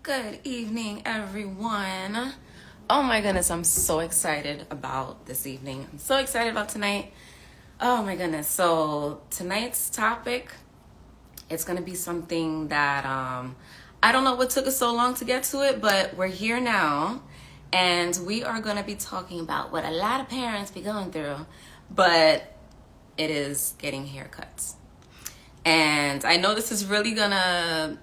Good evening, everyone. Oh my goodness, I'm so excited about this evening. I'm so excited about tonight. Oh my goodness. So tonight's topic, it's going to be something that I don't know what took us so long to get to it, but we're here now. And we are going to be talking about what a lot of parents be going through, but it is getting haircuts. And I know this is really gonna,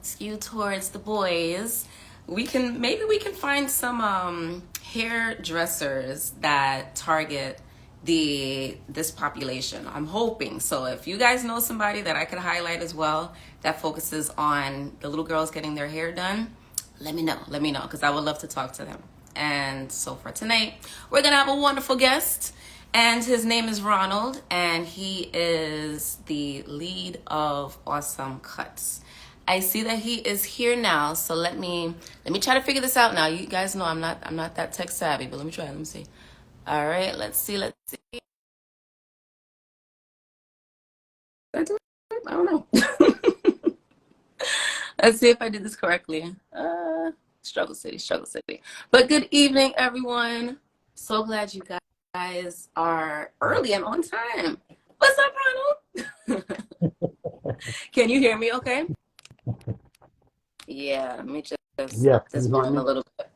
skew towards the boys. Maybe we can find some hairdressers that target this population. I'm hoping. So if you guys know somebody that I could highlight as well that focuses on the little girls getting their hair done, let me know. Let me know, because I would love to talk to them. And so for tonight, we're gonna have a wonderful guest. And his name is Ronald, and he is the lead of Autism Cuts. I see that he is here now, so let me try to figure this out now. You guys know I'm not that tech savvy, but let me try. Let me see. All right, let's see. Did I do it? I don't know. Let's see if I did this correctly. Struggle City. But good evening, everyone. So glad you guys are early and on time. What's up, Ronald? Can you hear me okay? Yeah, let me just up this volume a little bit.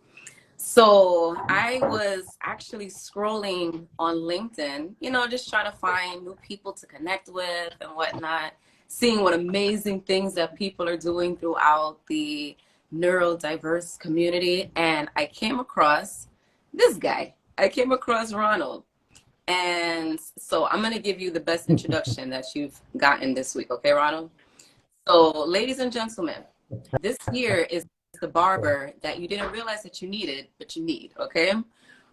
So I was actually scrolling on LinkedIn, just trying to find new people to connect with and whatnot, seeing what amazing things that people are doing throughout the neurodiverse community. And I came across this guy. I came across Ronald. And so I'm going to give you the best introduction that you've gotten this week. Okay, Ronald? So ladies and gentlemen, this here is the barber that you didn't realize that you needed, but you need, okay?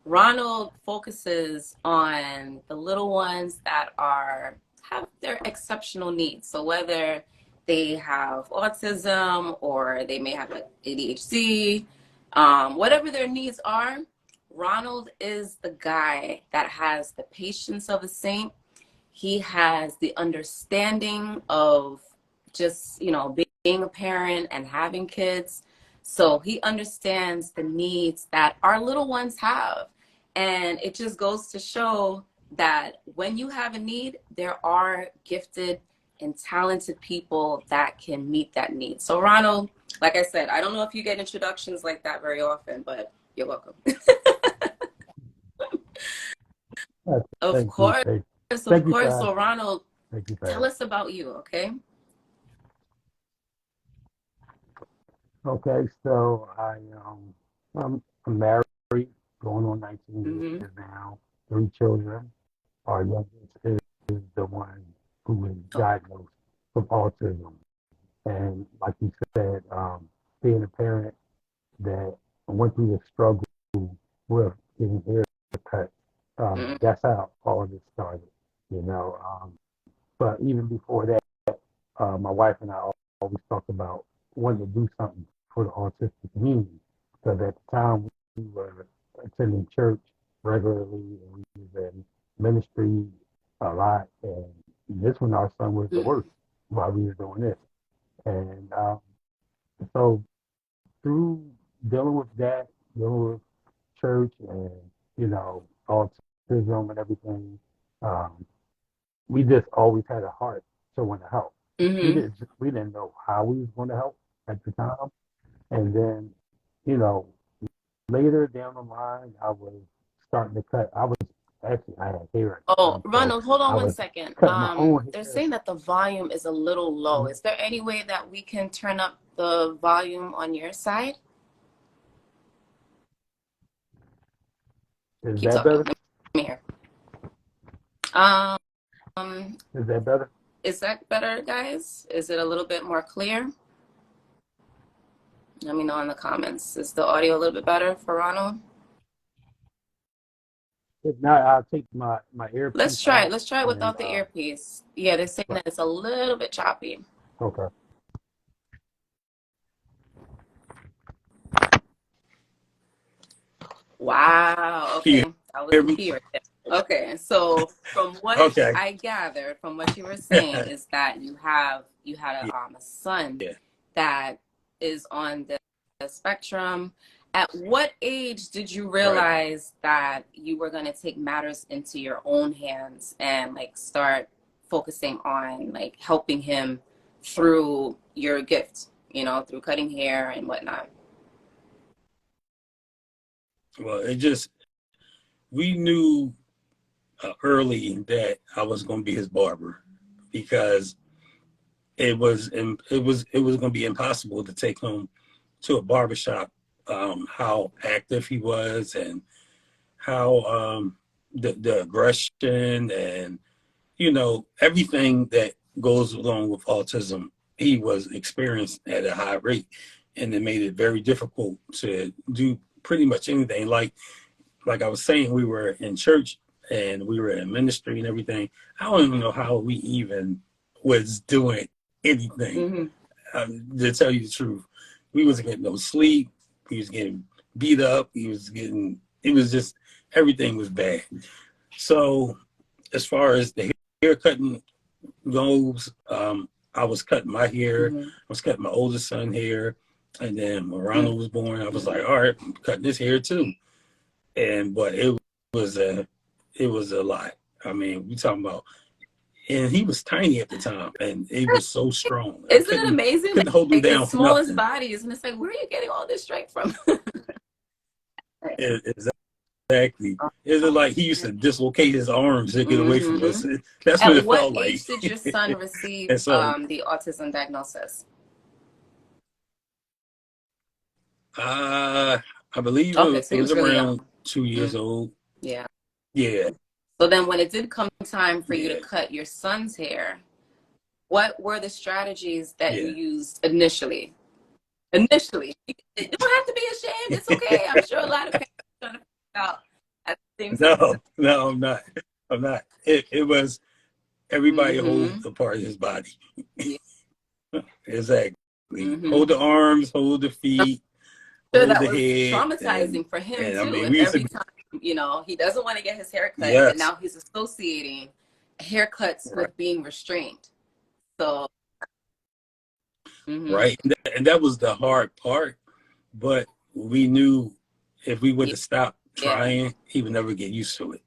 Ronald focuses on the little ones that have their exceptional needs. So whether they have autism or they may have like ADHD, whatever their needs are, Ronald is the guy that has the patience of a saint. He has the understanding of just, being a parent and having kids. So he understands the needs that our little ones have. And it just goes to show that when you have a need, there are gifted and talented people that can meet that need. So Ronald, like I said, I don't know if you get introductions like that very often, but you're welcome. Of course. So Ronald, tell us about you, okay? Okay, so I'm married, going on 19 years now, 3 children. Our youngest is the one who is diagnosed with autism. And like you said, being a parent that went through the struggle with getting haircuts, that's how all of this started, you know. But even before that, my wife and I always talked about wanting to do something for the autistic community. Because at the time we were attending church regularly and we was in ministry a lot. And this one, our son was the worst while we were doing this. And so through dealing with that, dealing with church and, autism and everything, um, we just always had a heart to want to help. We didn't know how we was going to help at the time. And then, you know, later down the line, I was starting to cut. I had hair. Oh, Ronald, hold on one second. Cutting my own They're hair. saying that the volume is a little low. Is there any way that we can turn up the volume on your side? Is Keep that talking. better? Let me hear. Is that better? Is that better, guys? Is it a little bit more clear? Let me know in the comments. Is the audio a little bit better for Ronald? If not, I'll take my earpiece Let's try it. out. Let's try it without the earpiece. Yeah, they're saying that it's a little bit choppy. Okay. Wow. Okay. That was the key right there. Okay. So from what I gathered from what you were saying is that you had a son that is on the spectrum. At what age did you Right. realize that you were going to take matters into your own hands and like start focusing on like helping him through your gift, you know, through cutting hair and whatnot? Well, we knew early that I was going to be his barber, because it was going to be impossible to take him to a barbershop. How active he was, and how the aggression, and everything that goes along with autism, he was experienced at a high rate, and it made it very difficult to do pretty much anything. Like I was saying, we were in church and we were in ministry and everything. I don't even know how we even was doing anything. To tell you the truth, we wasn't getting no sleep. He was getting beat up. It was just, everything was bad. So as far as the hair cutting goes, I was cutting my hair. I was cutting my oldest son hair. And then when Ronald was born, I was like, all right, I'm cutting his hair too. But it was a lot. I mean, we talking about, and he was tiny at the time, and he was so strong. Isn't it amazing? Couldn't hold him like down the for smallest nothing. bodies, and it's like, where are you getting all this strength from? Exactly. Is it like he used to dislocate his arms to get away from us? That's what At it what felt like. age did your son receive And so, the autism diagnosis? I believe Okay, so it he was was really young. around 2 years old. Yeah. Yeah. So then when it did come time for you to Yeah. cut your son's hair, what were the strategies that you Yeah. used initially? You don't have to be ashamed. It's okay. I'm sure a lot of parents are trying to figure it out at the same time. No, I'm not. I'm not. It was everybody hold a part of his body. Yeah. Exactly. Hold the arms, hold the feet, Sure, hold that the was head, traumatizing for him and I too. mean, If we used to every be, time, he doesn't want to get his hair cut, and yes, now he's associating haircuts right, with being restrained. So, right, and that was the hard part. But we knew if we would yeah, have stopped yeah. trying, he would never get used to it.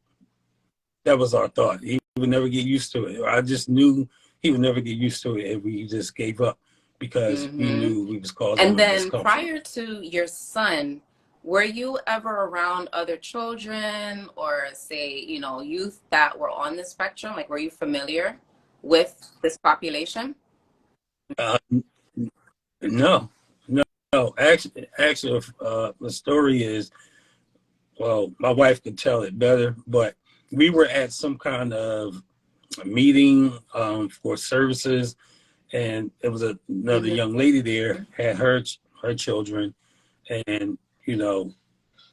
That was our thought. He would never get used to it. I just knew he would never get used to it if we just gave up, because we knew we was causing And him then discomfort. prior to your son, were you ever around other children or say, youth that were on the spectrum? Like, were you familiar with this population? Uh, no, no, no. Actually, the story is, well, my wife could tell it better, but we were at some kind of meeting for services, and it was another young lady there, had her children, and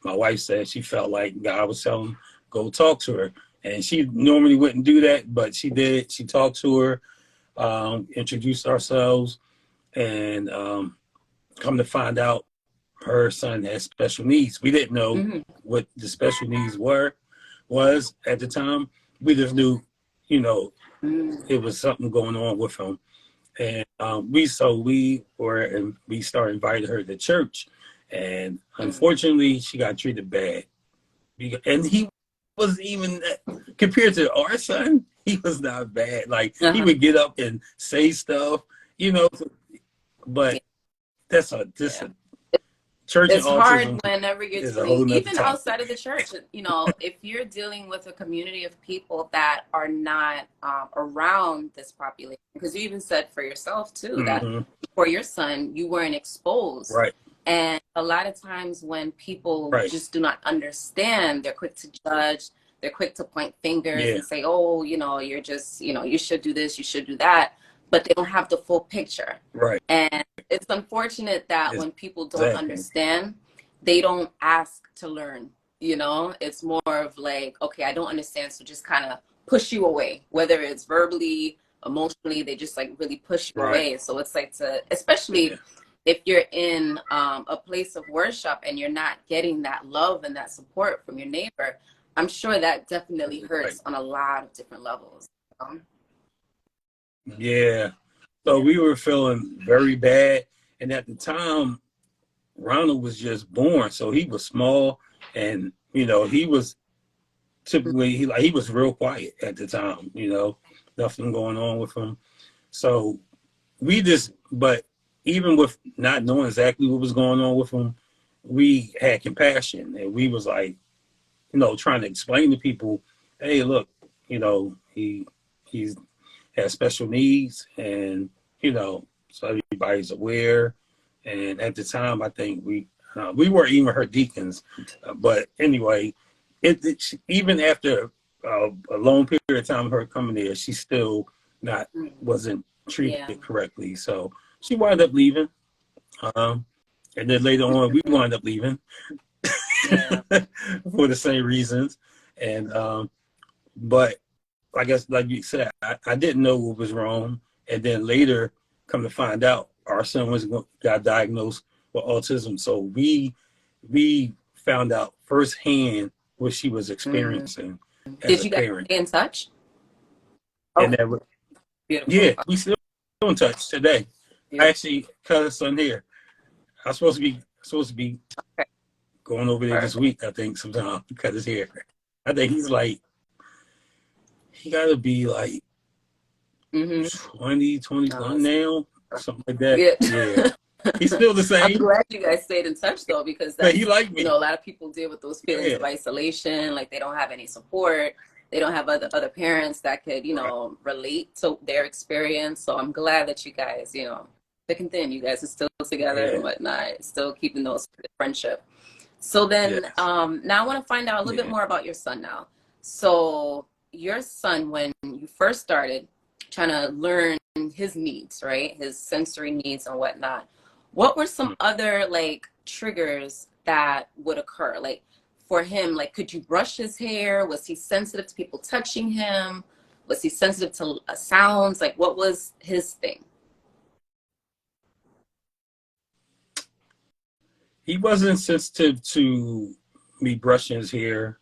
my wife said she felt like God was telling her, go talk to her, and she normally wouldn't do that, but she did. She talked to her, introduced ourselves, and come to find out, her son has special needs. We didn't know what the special needs was at the time. We just knew, it was something going on with him. And we started inviting her to church, and unfortunately she got treated bad. And he was even, compared to our son, he was not bad. Like, he would get up and say stuff, you know. But that's a this Yeah. church and It's hard autism whenever you're is a dealing, whole nother even topic. outside of the church, if you're dealing with a community of people that are not around this population, because you even said for yourself too, that for your son, you weren't exposed. Right. And a lot of times when people Right. just do not understand, they're quick to judge, they're quick to point fingers Yeah. and say, oh, you're just, you should do this, you should do that, but they don't have the full picture. Right. And it's unfortunate that when people don't Exactly. understand, they don't ask to learn. It's more of like, okay, I don't understand, so just kind of push you away, whether it's verbally, emotionally, they just like really push you Right. away. So it's like especially if you're in a place of worship and you're not getting that love and that support from your neighbor, I'm sure that definitely hurts on a lot of different levels. Yeah. So we were feeling very bad, And at the time, Ronald was just born, so he was small, and he was typically he was real quiet at the time. Nothing going on with him. So but even with not knowing exactly what was going on with him, we had compassion, and we was like, trying to explain to people, hey, look, he's has special needs, and so everybody's aware. And at the time, I think we weren't even her deacons, but anyway, even after a long period of time of her coming there, she still wasn't treated correctly. So she wound up leaving, and then later on, we wound up leaving for the same reasons. And but I guess, like you said, I didn't know what was wrong, and then later, come to find out, our son got diagnosed with autism. So we found out firsthand what she was experiencing as Did a you guys parent. stay in touch? And that Beautiful. we still in touch today. I actually cut her son hair. I'm supposed to be going over there this week, I think, sometime to cut his hair. I think he got to be like 20, 21 now, something like that. Yeah. He's still the same. I'm glad you guys stayed in touch, though, because he liked me. A lot of people deal with those feelings of isolation, like they don't have any support. They don't have other parents that could, relate to their experience. So I'm glad that you guys, thick and thin, you guys are still together and whatnot, still keeping those friendship. So then now I want to find out a little bit more about your son now. So your son, when you first started trying to learn his needs, right? His sensory needs and whatnot. What were some other triggers that would occur? Like for him, could you brush his hair? Was he sensitive to people touching him? Was he sensitive to sounds? What was his thing? He wasn't sensitive to me brushing his hair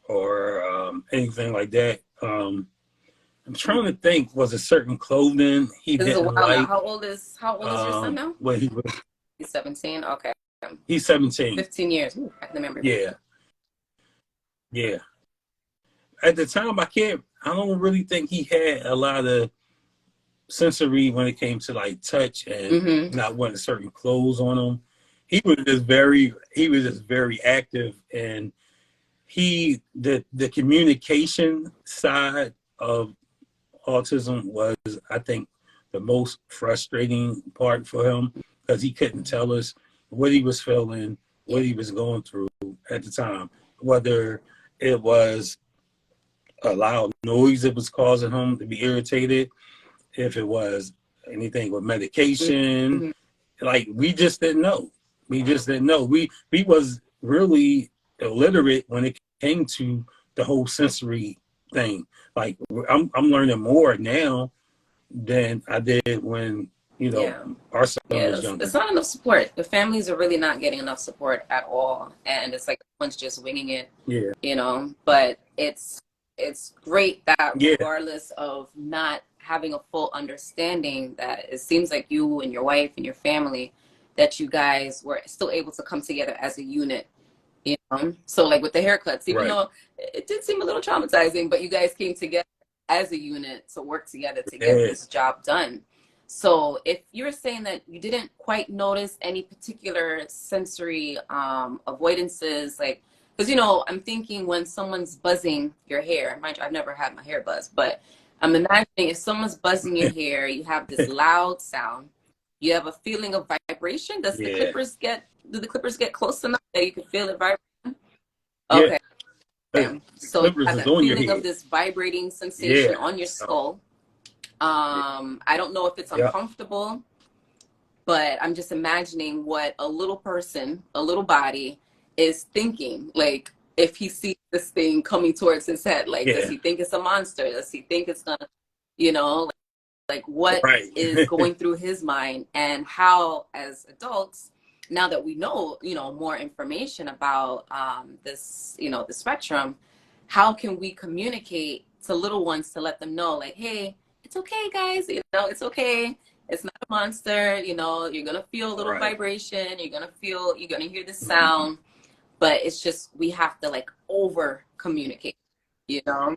or anything like that. I'm trying to think. Was it certain clothing he didn't like? How old is your son now? Well, He's 17. Okay. He's 17. 15 years. Ooh, I can remember. Yeah. At the time, I don't really think he had a lot of sensory when it came to touch and not wanting certain clothes on him. He was just very active, and the communication side of autism was, I think, the most frustrating part for him, because he couldn't tell us what he was feeling, what he was going through at the time, whether it was a loud noise that was causing him to be irritated, if it was anything with medication. We just didn't know. We was really illiterate when it came to the whole sensory thing. I'm learning more now than I did when our son was younger. It's not enough support. The families are really not getting enough support at all, and it's like everyone's just winging it. But it's great that regardless of not having a full understanding, that it seems like you and your wife and your family, that you guys were still able to come together as a unit. So with the haircuts, even though it did seem a little traumatizing, but you guys came together as a unit to work together to get this job done. So if you're saying that you didn't quite notice any particular sensory avoidances, because I'm thinking when someone's buzzing your hair, mind you, I've never had my hair buzzed, but I'm imagining if someone's buzzing your hair, you have this loud sound, you have a feeling of vibration. Do the clippers get close enough that you can feel it vibrating? Okay. So you have that feeling of this vibrating sensation on your skull. I don't know if it's uncomfortable, but I'm just imagining what a little person, a little body is thinking. If he sees this thing coming towards his head, does he think it's a monster? Does he think it's gonna, what is going through his mind? And how, as adults, now that we know, more information about this, the spectrum, how can we communicate to little ones to let them know, hey, it's okay, guys, it's okay. It's not a monster. You know, you're gonna feel a little vibration. You're gonna hear the sound, but it's just we have to like over communicate. You know,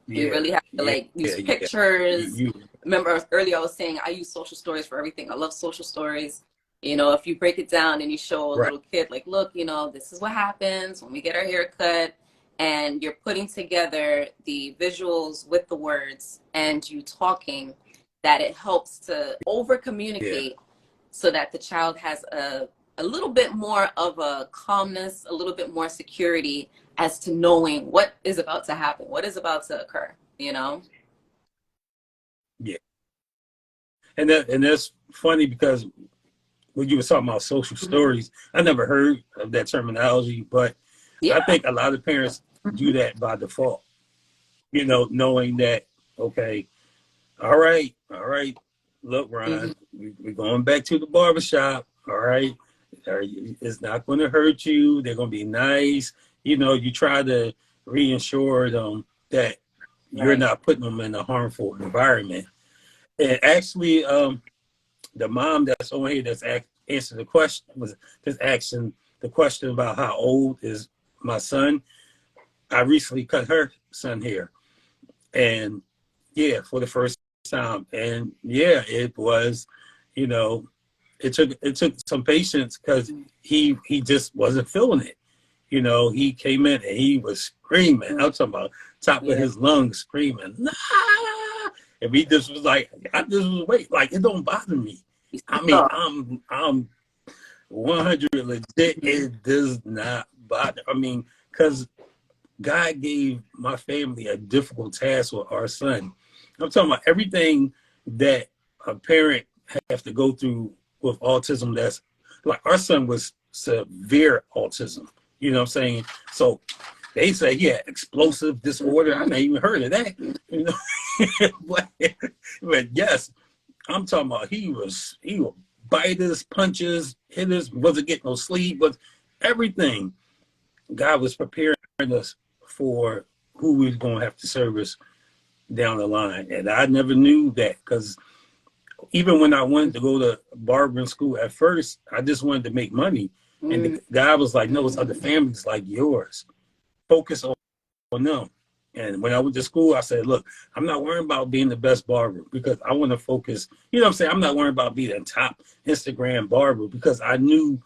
we really have to like use pictures. Remember earlier I was saying I use social stories for everything. I love social stories. You know, if you break it down and you show a little kid, like, look, you know, this is what happens when we get our hair cut, and you're putting together the visuals with the words and you talking, that it helps to over communicate so that the child has a little bit more of a calmness, a little bit more security as to knowing what is about to happen, what is about to occur, you know? Yeah. And that's funny because when you were talking about social stories, I never heard of that terminology, but I think a lot of parents do that by default, you know, knowing that, okay, all right, look, Ron, we're going back to the barbershop, all right? It's not going to hurt you. They're going to be nice. You know, you try to reassure them that you're not putting them in a harmful environment. And actually, the mom that's on here that's answered the question was just asking the question about how old is my son. I recently cut her son hair, and for the first time, and it was, you know, it took some patience because he just wasn't feeling it. You know, he came in and he was screaming. I'm talking about top of his lungs screaming. Nah! And he just was like, I just was wait, like it don't bother me. I mean, I'm 100 legit. It does not bother. I mean, because God gave my family a difficult task with our son. I'm talking about everything that a parent have to go through with autism. That's like our son was severe autism. You know what I'm saying? So they say, explosive disorder. I never even heard of that. You know, but yes, I'm talking about he would bite us, punches, hit us, wasn't getting no sleep, but everything. God was preparing us for who we was going to have to service down the line. And I never knew that because even when I wanted to go to barbering school at first, I just wanted to make money. And the guy was like, no, it's other families like yours. Focus on them. And when I went to school, I said, look, I'm not worrying about being the best barber because I want to focus. You know what I'm saying? I'm not worrying about being a top Instagram barber because I knew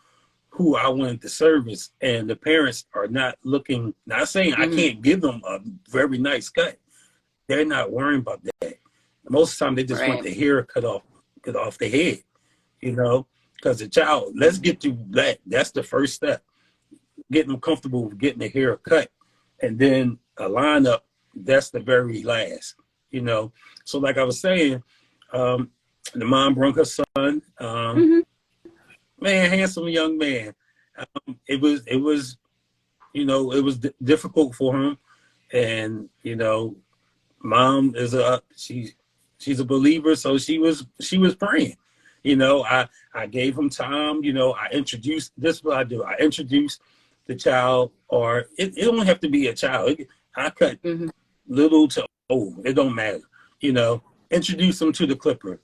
who I wanted to service. And the parents are not looking, not saying I can't give them a very nice cut. They're not worrying about that. Most of the time, they just want the hair cut off the head, you know, because the child, let's get through that. That's the first step. Getting them comfortable with getting the hair cut. And then a lineup, that's the very last, you know. So like I was saying, the mom brought her son, man, handsome young man. It was, you know, it was difficult for him. And, you know, mom is she's a believer. So she was praying, you know, I gave him time, you know, this is what I do. I introduced the child, or it don't have to be a child. I cut little to old. It don't matter. You know, introduce them to the clipper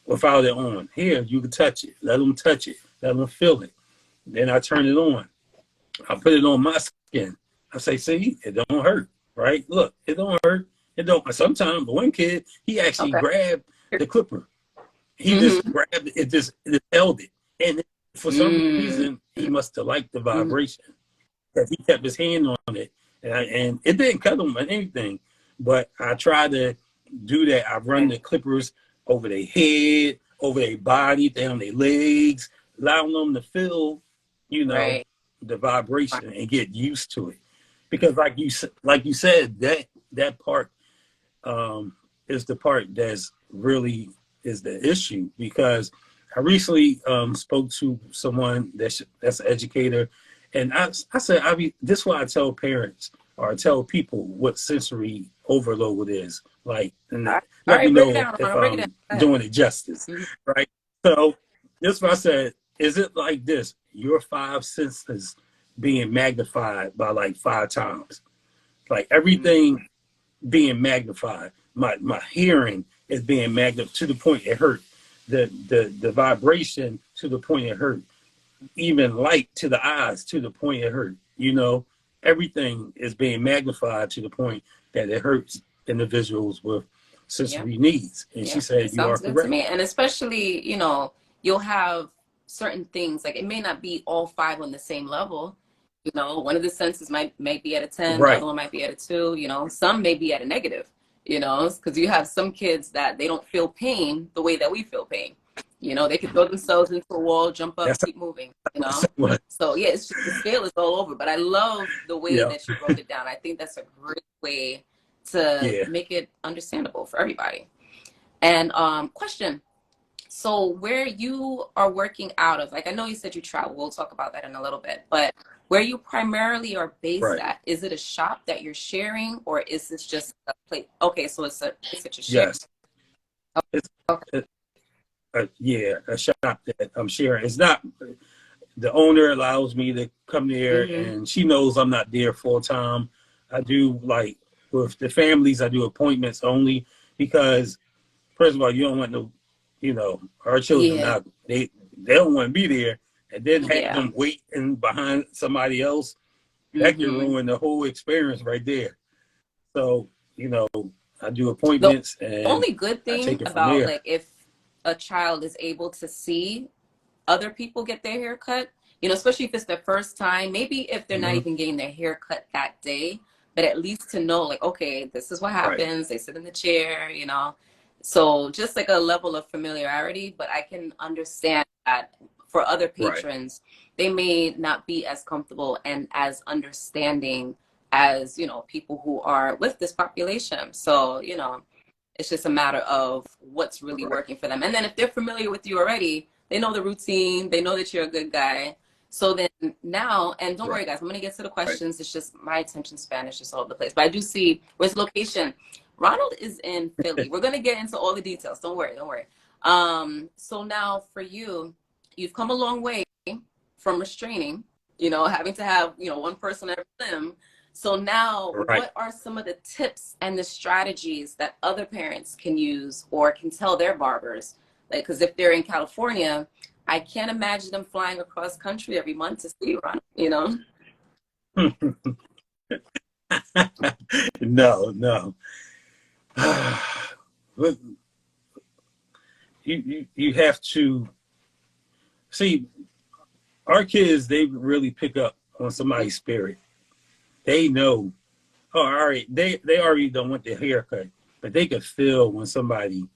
without it on. Here, you can touch it. Let them touch it. Let them feel it. Then I turn it on. I put it on my skin. I say, see, it don't hurt, right? Look, it don't hurt. It don't. Sometimes one kid, he actually grabbed the clipper. He just grabbed it. It held it. And for some reason, he must have liked the vibration. That he kept his hand on it. And it didn't cut him or anything. But I try to do that. I run the clippers over their head, over their body, down their legs, allowing them to feel, you know, the vibration and get used to it. Because like you said, that part is the part that's really is the issue. Because I recently spoke to someone that's an educator, and I said, this is why I tell parents or I tell people what sensory overload is. Like, and let me know if I'm doing it justice, right? So this is what I said. Is it like this? Your 5 senses being magnified by like 5 times. Like everything being magnified. My hearing is being magnified to the point it hurt. the vibration to the point it hurt, even light to the eyes to the point it hurt. You know, everything is being magnified to the point that it hurts individuals with sensory needs. And she said, it you are sounds good to correct. me. And especially, you know, you'll have certain things, like it may not be all five on the same level. You know, one of the senses might be at a 10, the other Right. one might be at a 2, you know, some may be at a negative, you know, because you have some kids that they don't feel pain the way that we feel pain. You know, they could throw themselves into a wall, jump up, That's keep moving, you know. what. So yeah, it's just the scale is all over. But I love the way Yeah. that you broke it down. I think that's a great way to Yeah. make it understandable for everybody. And question. So where you are working out of, like I know you said you travel, we'll talk about that in a little bit, but where you primarily are based Right. at, is it a shop that you're sharing or is this just a place? Okay, so it's a place that you're sharing. Yes. It's Okay. yeah, a shop that I'm sharing. It's not, the owner allows me to come there, and she knows I'm not there full time. I do, like with the families, I do appointments only because, first of all, you don't want no, you know, our children Yeah. now, they don't want to be there, and then have Yeah. them waiting behind somebody else. That can ruin the whole experience right there. So, you know, I do The appointments and only good I thing take it from about, there. like, if a child is able to see other people get their hair cut, you know, especially if it's their first time, maybe if they're not Hmm. even getting their hair cut that day, but at least to know, like, okay, this is what Right. happens. They sit in the chair, you know. So just like a level of familiarity, but I can understand that for other Right. patrons, they may not be as comfortable and as understanding as, you know, people who are with this population. So, you know, it's just a matter of what's really Right. working for them. And then if they're familiar with you already, they know the routine, they know that you're a good guy. So then now, and don't worry Right. guys, I'm gonna get to the Right. questions. It's just my attention span is just all over the place. But I do see where's the location. Ronald is in Philly. We're gonna get into all the details. Don't worry, don't worry. So now for you, you've come a long way from restraining, you know, having to have, you know, one person at every limb. So now, Right. what are some of the tips and the strategies that other parents can use or can tell their barbers? Like, because if they're in California, I can't imagine them flying across country every month to see Ronald, you know? No, no. But you have to see, our kids, they really pick up on somebody's spirit. They know, oh, all right, they already don't want their haircut, but they can feel when somebody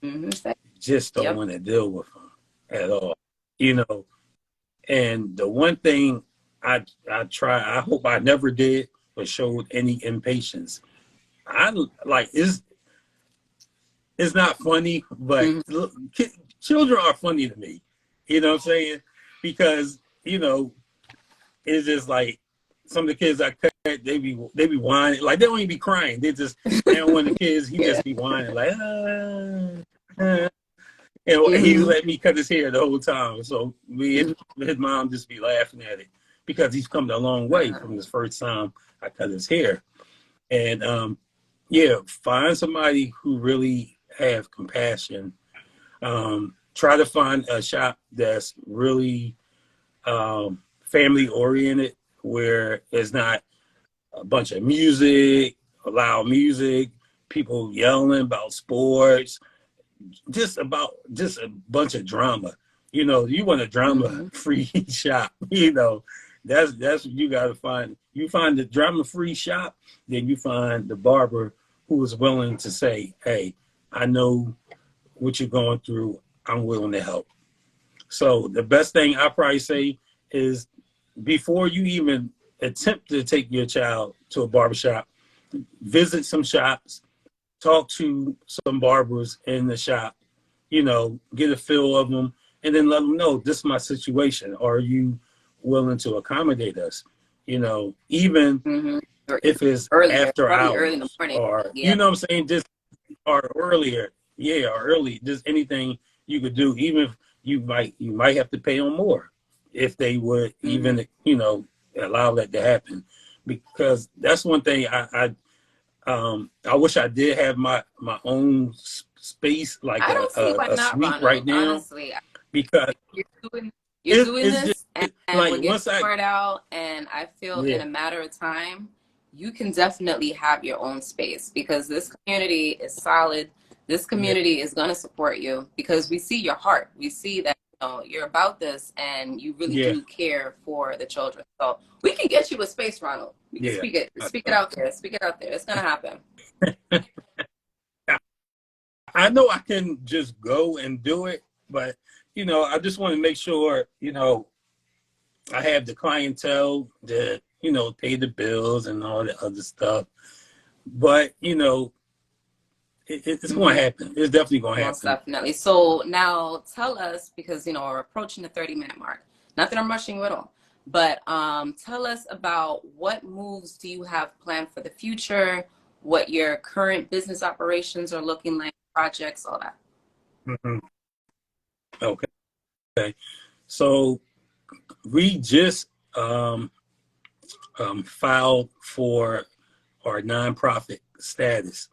just don't Yep. want to deal with them at all, you know. And the one thing I try, I hope I never did, but showed any impatience. I like, it's not funny, but look, children are funny to me. You know what I'm saying? Because, you know, it's just like some of the kids I cut, they be whining. Like, they don't even be crying. They just, and one of the kids, he just be whining like, ah. And he let me cut his hair the whole time. So his mom just be laughing at it because he's come a long way from his first time I cut his hair. And yeah, find somebody who really have compassion. Try to find a shop that's really family oriented, where it's not a bunch of music, loud music, people yelling about sports, just a bunch of drama. You know, you want a drama free shop. You know, that's what you got to find. You find the drama free shop, then you find the barber who is willing to say, hey, I know what you're going through, I'm willing to help. So the best thing I probably say is, before you even attempt to take your child to a barbershop, visit some shops, talk to some barbers in the shop, you know, get a feel of them, and then let them know, this is my situation. Are you willing to accommodate us? You know, even if it's Earlier, after probably early in the hours, morning. or, Yeah. you know what I'm saying, just, or earlier. Yeah, or early. Just anything you could do, even if you might have to pay them more if they would even, you know, allow that to happen. Because that's one thing I wish I did have my own space, like I don't see why a not, suite right Ronald. now, Honestly, because you're doing it's just this, and we're like getting once I, the word out. And I feel in yeah, a matter of time, you can definitely have your own space, because this community is solid. This yeah, community is going to support you, because we see your heart. We see that, you know, you're about this and you really yeah, do care for the children. So we can get you a space, Ronald. We can yeah. speak it out there. Speak it out there. It's going to happen. I know I can just go and do it, but I just want to make sure, I have the clientele that, pay the bills and all the other stuff. But, it's going to happen. It's definitely going to Most happen. definitely. So now tell us, because, you know, we're approaching the 30-minute mark. Not that I'm rushing you at all, but tell us about what moves do you have planned for the future, what your current business operations are looking like, projects, all that. Mhm. Okay. So we just filed for our nonprofit status.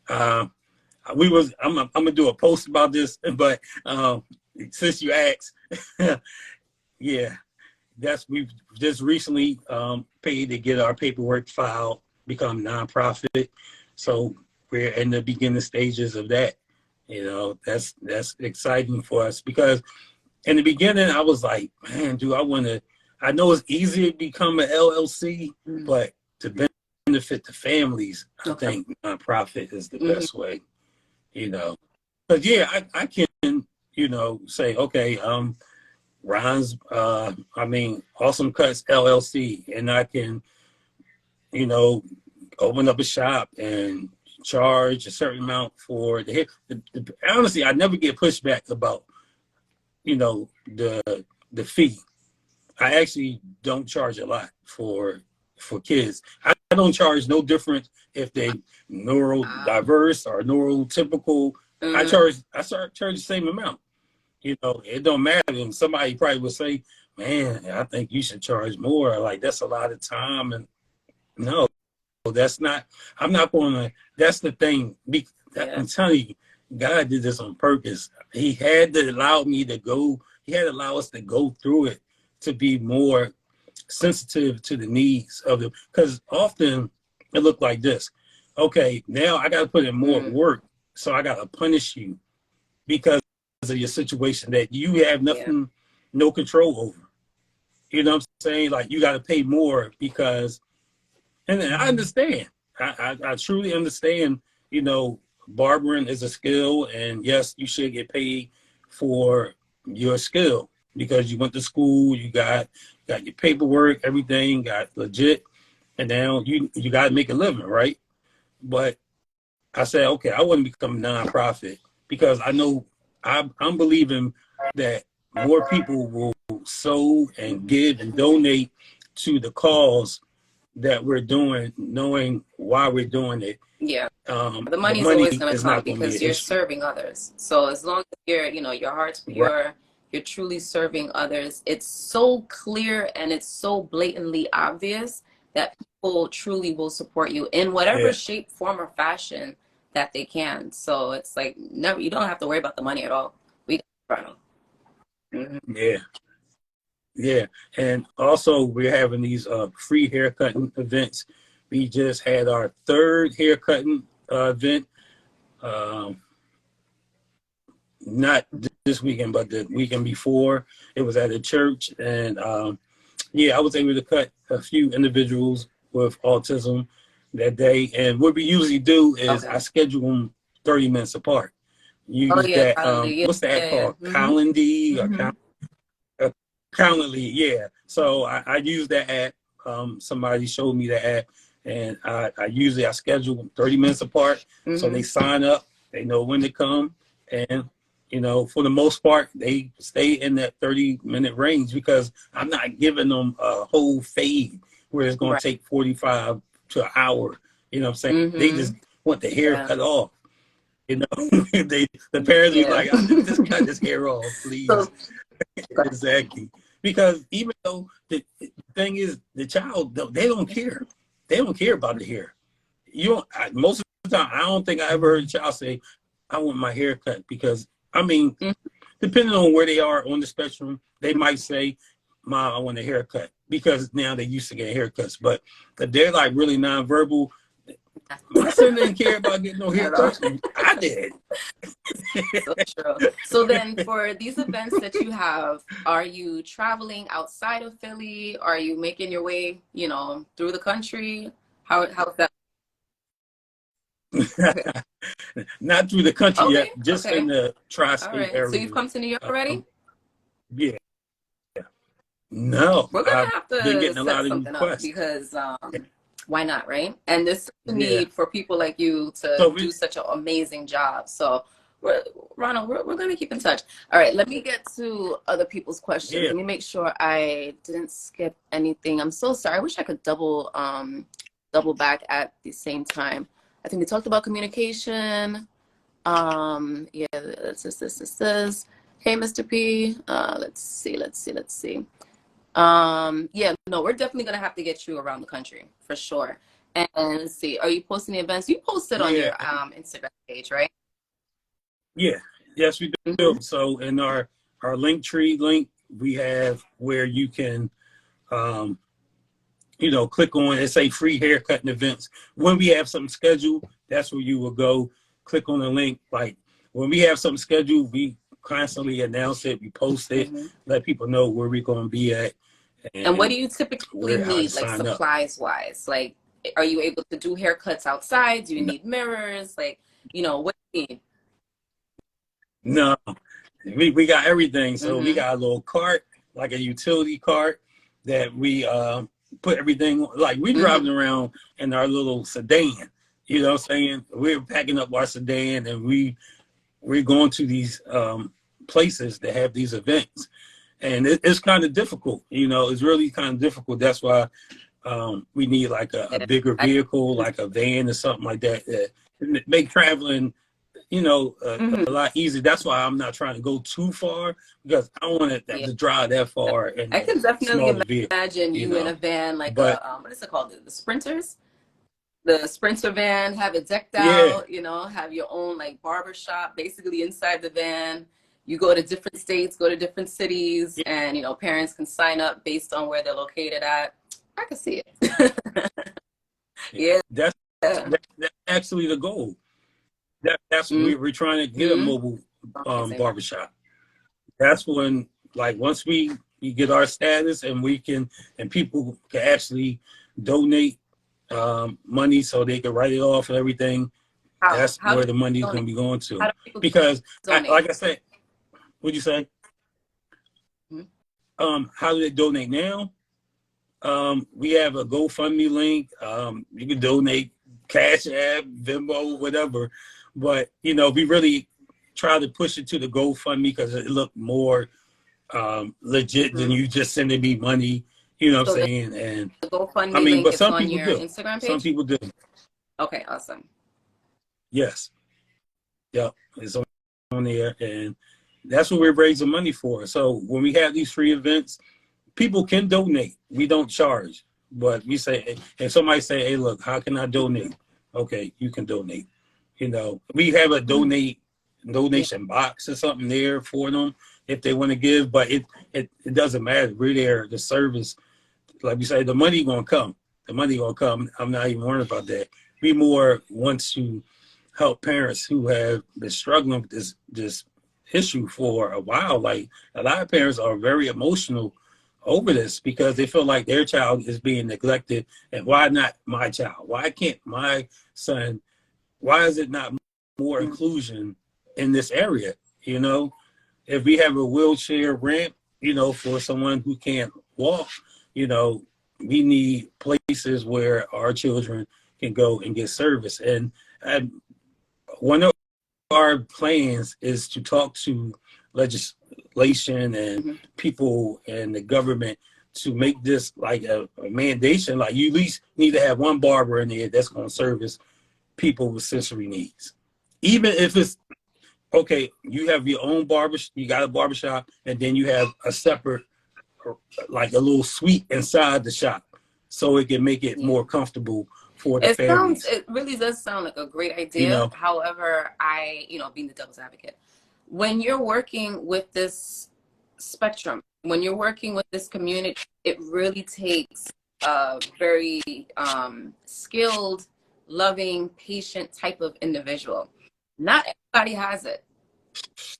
Um, I'm gonna do a post about this, but since you asked, yeah, we've just recently paid to get our paperwork filed, become nonprofit. So we're in the beginning stages of that. That's exciting for us, because in the beginning I was like, man, do I want to? I know it's easy to become an LLC, but to benefit the families, I think nonprofit is the best way. But yeah, I can, say, okay, Ron's, Awesome Cuts LLC, and I can, you know, open up a shop and charge a certain amount for the hair. Honestly, I never get pushback about, the fee. I actually don't charge a lot for kids. I don't charge no different if they neurodiverse or neurotypical. I charge the same amount. It don't matter. And somebody probably would say, man, I think you should charge more. Like, that's a lot of time. And no, that's not, I'm not going to, that's the thing. I'm telling you, God did this on purpose. He had to allow me to go, he had to allow us to go through it to be more sensitive to the needs of them. Because often it looked like this. Okay, now I got to put in more work. So I got to punish you because of your situation that you have nothing, no control over. You know what I'm saying? Like, you got to pay more because, and I understand. I truly understand, barbering is a skill, and yes, you should get paid for your skill because you went to school, you got your paperwork, everything got legit, and now you got to make a living, right? But I said, okay, I wouldn't become a nonprofit because I know I'm believing that more people will sow and give and donate to the cause that we're doing, knowing why we're doing it. Yeah. The The money is money always going to is come not going to be because an you're issue. serving others. So as long as your heart's Right. pure, you're truly serving others. It's so clear and it's so blatantly obvious that people truly will support you in whatever Yeah. shape, form, or fashion that they can. So it's like, never, you don't have to worry about the money at all. We got it. Yeah. Yeah. And also, we're having these free haircutting events. We just had our third haircutting event. Um, not this weekend, but the weekend before. It was at a church, and yeah, I was able to cut a few individuals with autism that day. And what we usually do is I schedule them 30 minutes apart. Oh Use yeah, that Calendly. what's the app Yeah. called? Calendly or Mm-hmm. Calendly, yeah. So I use that app. Somebody showed me the app, and I schedule them 30 minutes apart. So they sign up, they know when to come, and for the most part, they stay in that 30-minute range because I'm not giving them a whole fade where it's going to take 45 to an hour. You know what I'm saying? They just want the hair cut off. The parents be like, just cut this hair off, please. So, Exactly. Because even though the thing is, the child, they don't care. They don't care about the hair. most of the time, I don't think I ever heard a child say, I want my hair cut, because, I mean, depending on where they are on the spectrum, they might say, Mom, I want a haircut, because now they're used to getting haircuts. But if they're like really nonverbal, my son didn't care about getting no haircuts. I did. So true. So then for these events that you have, are you traveling outside of Philly? Are you making your way, you know, through the country? How's that? Not through the country yet, just Okay. in the All tri-state right. area. So you've come to New York already? Yeah. No, We're gonna I've have been to getting a lot set of something up requests. because why not, right? And there's a Yeah. need for people like you to do such an amazing job. So Ronald, we're gonna keep in touch. All right, let me get to other people's questions. Yeah. Let me make sure I didn't skip anything. I'm so sorry. I wish I could double back at the same time. I think we talked about communication. Yeah, this. Hey, Mr. P. Let's see. Yeah, no, we're definitely gonna have to get you around the country for sure. And let's see, are you posting the events? You posted on your Instagram page, right? Yeah. Yes, we do. So in our Linktree link, we have where you can click on it, say free haircutting events. When we have something scheduled, that's where you will go, click on the link. Like when we have something scheduled, we constantly announce it, we post it, let people know where we're going to be at. And what do you typically need, like supplies wise? Like, are you able to do haircuts outside? Do you need mirrors? Like, what do you need? No, we got everything. So we got a little cart, like a utility cart, that we put everything, like we driving around in our little sedan. You know what I'm saying? We're packing up our sedan and we're going to these places that have these events. And it's kind of difficult, it's really kind of difficult. That's why we need like a bigger vehicle, like a van or something like that, that make traveling, a lot easier. That's why I'm not trying to go too far, because I don't want to drive that far. And I can definitely imagine you in a van, like what is it called? The Sprinters? The Sprinter van, have it decked out, have your own like barber shop basically inside the van. You go to different states, go to different cities, and parents can sign up based on where they're located at. I can see it. That's actually the goal. That's we're trying to get a mobile barbershop. That's when, like, once we get our status and people can actually donate money so they can write it off and everything. That's where the money is going to be going to. Because, like I said, what'd you say? How do they donate now? We have a GoFundMe link. You can donate Cash App, Venmo, whatever. But, we really try to push it to the GoFundMe because it looked more legit than you just sending me money. You know what I'm saying? And the GoFundMe link but is some on people your do. Instagram page? Some people do. Okay, awesome. Yes. Yep. It's on there. And that's what we're raising money for. So when we have these free events, people can donate. We don't charge. But we say, if somebody say, hey, look, how can I donate? Okay, you can donate. We have a donation box or something there for them if they want to give, but it doesn't matter. We're there. The service, like we say, the money gonna come. The money gonna come. I'm not even worried about that. We more want to help parents who have been struggling with this issue for a while. Like, a lot of parents are very emotional over this because they feel like their child is being neglected. And why not my child? Why can't my son? Why is it not more inclusion in this area? If we have a wheelchair ramp, for someone who can't walk, we need places where our children can go and get service. And one of our plans is to talk to legislation and people and the government to make this like a mandation. Like, you at least need to have one barber in there that's going to service people with sensory needs. Even if it's, okay, you have your own you got a barbershop, and then you have a separate, like a little suite inside the shop, so it can make it more comfortable for the families. It really does sound like a great You idea. know, However, being the devil's advocate, when you're working with this spectrum, when you're working with this community, it really takes a very skilled, loving, patient type of individual. Not everybody has it.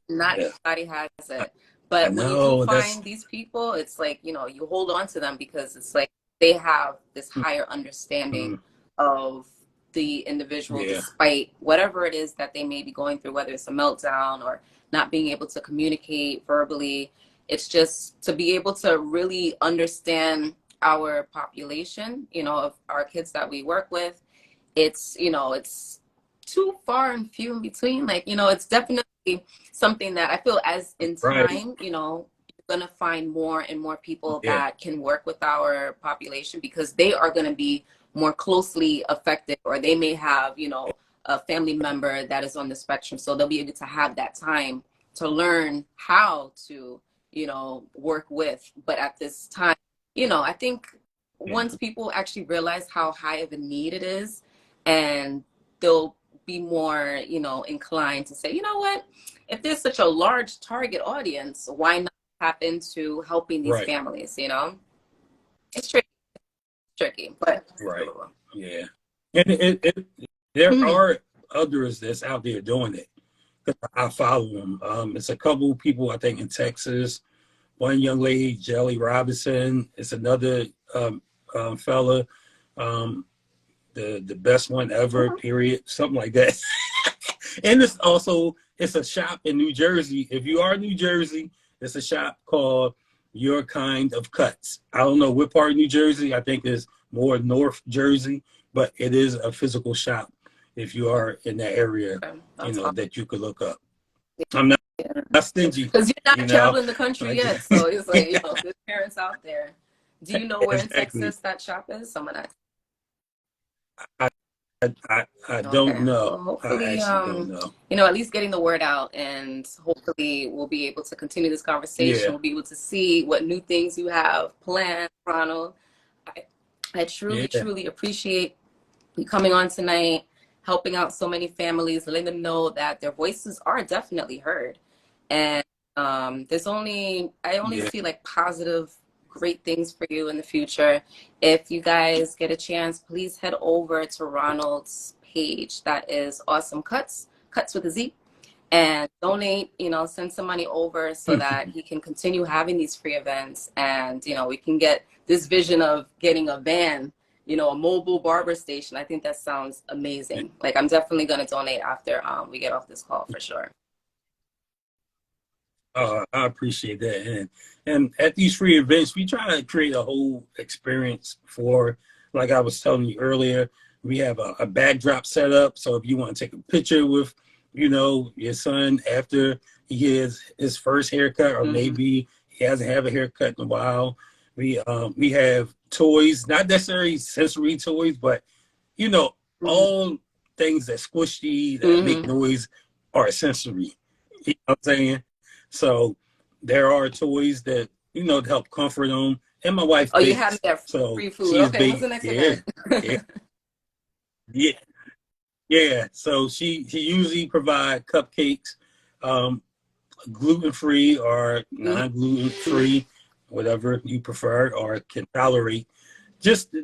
Not yeah, everybody has I, it. I But when you do know that's find these people, it's like, you hold on to them because it's like they have this higher understanding mm, of the individual yeah, despite whatever it is that they may be going through, whether it's a meltdown or not being able to communicate verbally. It's just to be able to really understand our population, of our kids that we work with. It's too far and few in between. Like, it's definitely something that I feel as in right, time, you're going to find more and more people yeah, that can work with our population because they are going to be more closely affected, or they may have, a family member that is on the spectrum. So they'll be able to have that time to learn how to, work with. But at this time, I think yeah, once people actually realize how high of a need it is, and they'll be more, inclined to say, you know what, if there's such a large target audience, why not tap into helping these right, families? It's tricky, but it's right, doable. yeah. And there Mhm. are others that's out there doing it. I follow them. It's a couple people I think in Texas. One young lady, Jelly Robinson. It's another fella. Um, the best one ever. Period. Something like that. And it's a shop in New Jersey. If you are in New Jersey, it's a shop called Your Kind of Cuts. I don't know what part of New Jersey. I think it's more North Jersey, but it is a physical shop if you are in that area, Okay, that's awesome. that you could look up. I'm not stingy, Because you're not you know. traveling the country I yet, just so it's like, there's parents out there. Do you know where in exactly. Texas that shop is? Someone asked. I, I don't Okay. know. Well, I hopefully, actually don't know. at least getting the word out, and hopefully we'll be able to continue this conversation. Yeah, We'll be able to see what new things you have planned, Ronald. I, I truly, yeah, truly appreciate you coming on tonight, helping out so many families, letting them know that their voices are definitely heard. And I only yeah. see like positive, great things for you in the future. If you guys get a chance, please head over to Ronald's page. That is Awesome Cuts, Cuts with a Z, and donate, send some money over so that he can continue having these free events. And, we can get this vision of getting a van, a mobile barber station. I think that sounds amazing. Like, I'm definitely going to donate after we get off this call for sure. I appreciate that. And at these free events, we try to create a whole experience for, like I was telling you earlier, we have a backdrop set up. So if you want to take a picture with, your son after he gets his first haircut, or maybe he hasn't had a haircut in a while, we have toys, not necessarily sensory toys, but all things that squishy, that make Mm-hmm. noise are sensory. You know what I'm saying? So there are toys that, to help comfort them. And my wife Oh, you had me bakes. at So free food. she is Okay, what's big. the next Yeah. event? Yeah. Yeah. Yeah. So she usually provide cupcakes, um, gluten free or non gluten free, whatever you prefer or can tolerate, just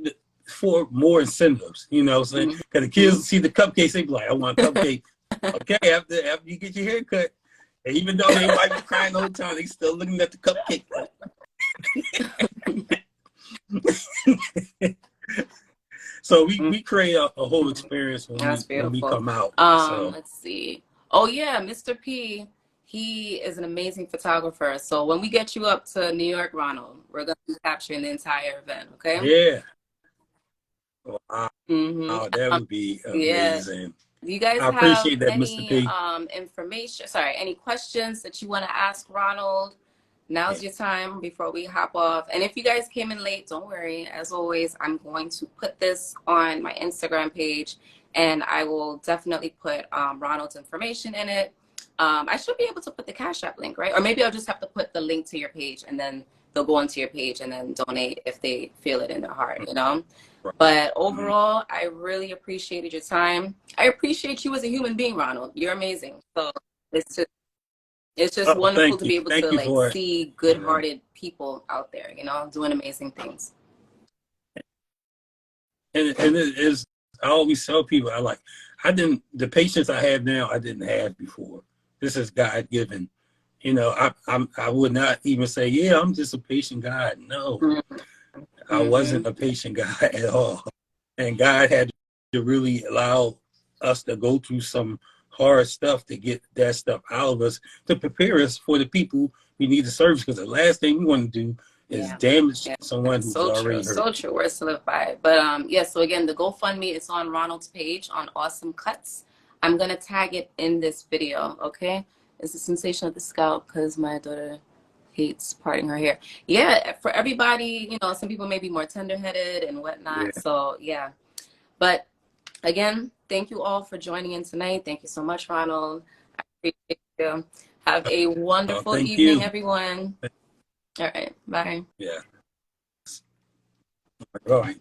for more incentives, saying? Because the kids see the cupcakes, they be like, I want a cupcake. Okay, after you get your haircut. And even though they might be crying all the time, they still looking at the cupcake. So we create a whole experience when That's we beautiful. come out. So Let's see. Oh yeah, Mr. P. He is an amazing photographer. So when we get you up to New York, Ronald, we're gonna be capturing the entire event. Okay. yeah, wow, Mm-hmm. that would be Yeah. amazing. Do you guys I have appreciate that, Mr. any P. information? Sorry, any questions that you want to ask Ronald? Yeah, Now's your time before we hop off. And if you guys came in late, don't worry. As always, I'm going to put this on my Instagram page, and I will definitely put Ronald's information in it. I should be able to put the Cash App link, right? Or maybe I'll just have to put the link to your page, and then they'll go onto your page and then donate if they feel it in their heart, But overall, I really appreciated your time. I appreciate you as a human being, Ronald. You're amazing. So it's just wonderful Thank to you. be able Thank to you like for it. see good-hearted people out there, you know, doing amazing things. And it is, I always tell people, the patience I have now, I didn't have before. This is God given. You know, I would not even say, yeah, I'm just a patient God. No, Mm-hmm. I wasn't a patient God at all. And God had to really allow us to go through some hard stuff to get that stuff out of us to prepare us for the people we need to serve. Because the last thing we want to do is damage someone who's So true. already hurt. So true. Words to live by. But yeah, so again, the GoFundMe is on Ronald's page on Awesome Cuts. I'm gonna tag it in this video, okay? It's the sensation of the scalp because my daughter hates parting her hair. Yeah, for everybody, you know, some people may be more tender-headed and whatnot. Yeah. So yeah. But again, thank you all for joining in tonight. Thank you so much, Ronald. I appreciate you. Have a wonderful Thank evening, you. everyone. All right. Bye. Yeah. All right.